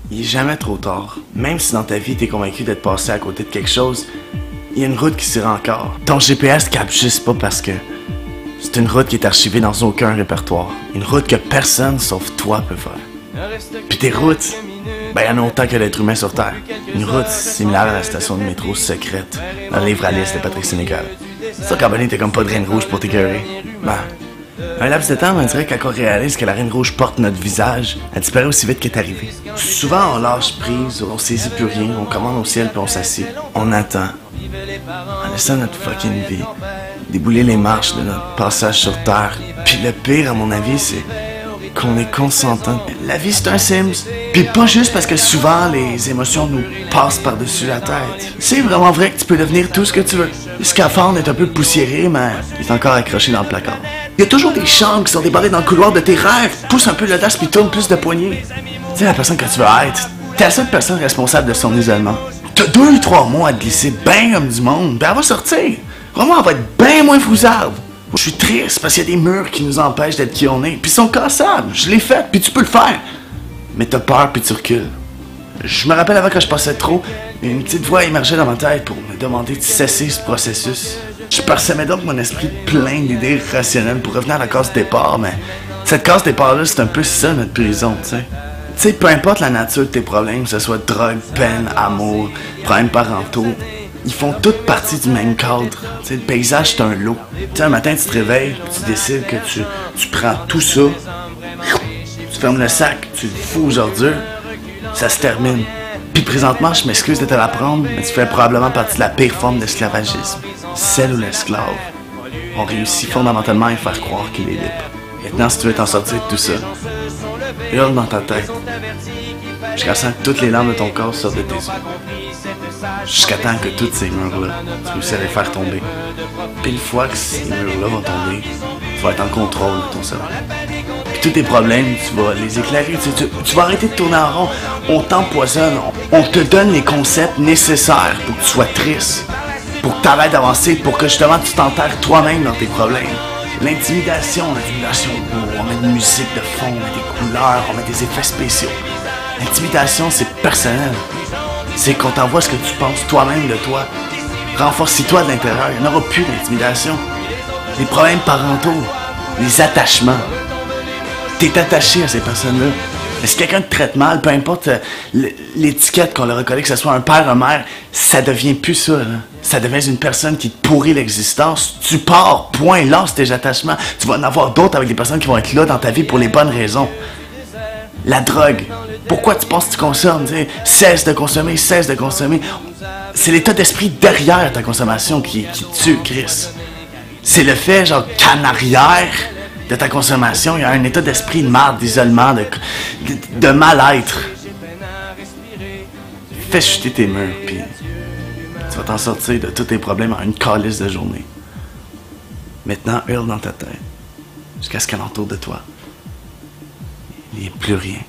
Il est jamais trop tard. Même si dans ta vie t'es convaincu d'être passé à côté de quelque chose, il y a une route qui s'y rend encore. Ton GPS capte juste pas parce que c'est une route qui est archivée dans aucun répertoire. Une route que personne sauf toi peut faire. Puis tes routes, ben y en a autant que d'êtres humains sur Terre. Une route similaire à la station de métro secrète dans le livre Alice de Patrick Sénécal. Ça, quand Bonnie t'es comme pas de reine rouge pour t'écœurer. Ben, un laps de temps, on dirait qu'à qu'on réalise que la reine rouge porte notre visage, elle disparaît aussi vite qu'elle est arrivée. Souvent, on lâche prise, on saisit plus rien, on commande au ciel puis on s'assied. On attend. En laissant notre fucking vie débouler les marches de notre passage sur Terre. Puis le pire, à mon avis, c'est qu'on est consentant. La vie, c'est un Sims. Puis pas juste parce que souvent, les émotions nous passent par-dessus la tête. C'est vraiment vrai que tu peux devenir tout ce que tu veux. Le scaphandre est un peu poussiéré, mais il est encore accroché dans le placard. Il y a toujours des chambres qui sont débarrées dans le couloir de tes rêves. Pousse un peu l'audace puis tourne plus de poignées. Tu sais, la personne que tu veux être, t'es la seule personne responsable de son isolement. T'as 2 ou 3 mois à te glisser bien comme du monde, ben elle va sortir. Vraiment, elle va être bien moins frousarde. Je suis triste parce qu'il y a des murs qui nous empêchent d'être qui on est. Puis ils sont cassables. Je l'ai fait, puis tu peux le faire. Mais t'as peur, puis tu recules. Je me rappelle avant que je passais trop, une petite voix émergeait dans ma tête pour me demander de cesser ce processus. Je parsemais donc mon esprit plein d'idées rationnelles pour revenir à la case départ, mais cette case départ-là, c'est un peu ça notre prison, tu sais. Tu sais, peu importe la nature de tes problèmes, que ce soit drogue, peine, amour, problèmes parentaux, ils font toutes partie du même cadre. Tu sais, le paysage, c'est un lot. Tu sais, un matin, tu te réveilles, tu décides que tu prends tout ça, tu fermes le sac, tu le fous aux ordures, ça se termine. Puis présentement, je m'excuse de te l'apprendre, mais tu fais probablement partie de la pire forme d'esclavagisme. Celle où l'esclave a réussi fondamentalement à faire croire qu'il est libre. Maintenant, si tu veux t'en sortir de tout ça, hurle dans ta tête. Jusqu'à ce que toutes les larmes de ton corps sortent de tes yeux. Jusqu'à temps que tous ces murs-là, tu réussis à les faire tomber. Pile fois que ces murs-là vont tomber, tu vas être en contrôle de ton cerveau. Puis tous tes problèmes, tu vas les éclairer. Tu vas arrêter de tourner en rond. On t'empoisonne. On te donne les concepts nécessaires pour que tu sois triste. Pour que tu arrêtes d'avancer. Pour que justement tu t'enterres toi-même dans tes problèmes. L'intimidation, on met de musique de fond, on met des couleurs, on met des effets spéciaux. L'intimidation, c'est personnel. C'est qu'on t'envoie ce que tu penses toi-même de toi. Renforce-toi de l'intérieur, il n'y en aura plus d'intimidation. Les problèmes parentaux, les attachements. T'es attaché à ces personnes-là. Mais si quelqu'un te traite mal, peu importe l'étiquette qu'on leur a collée, que ce soit un père, une mère, ça devient plus ça, là. Ça devient une personne qui te pourrit l'existence. Tu pars, point, lance tes attachements. Tu vas en avoir d'autres avec des personnes qui vont être là dans ta vie pour les bonnes raisons. La drogue. Pourquoi tu penses que tu consommes? T'sais, cesse de consommer. C'est l'état d'esprit derrière ta consommation qui tue, Chris. C'est le fait, genre, qu'en arrière de ta consommation, il y a un état d'esprit de marde, d'isolement, de mal-être. Fais chuter tes murs, puis tu vas t'en sortir de tous tes problèmes en une calisse de journée. Maintenant, hurle dans ta tête, jusqu'à ce qu'alentour de toi, il n'y ait plus rien.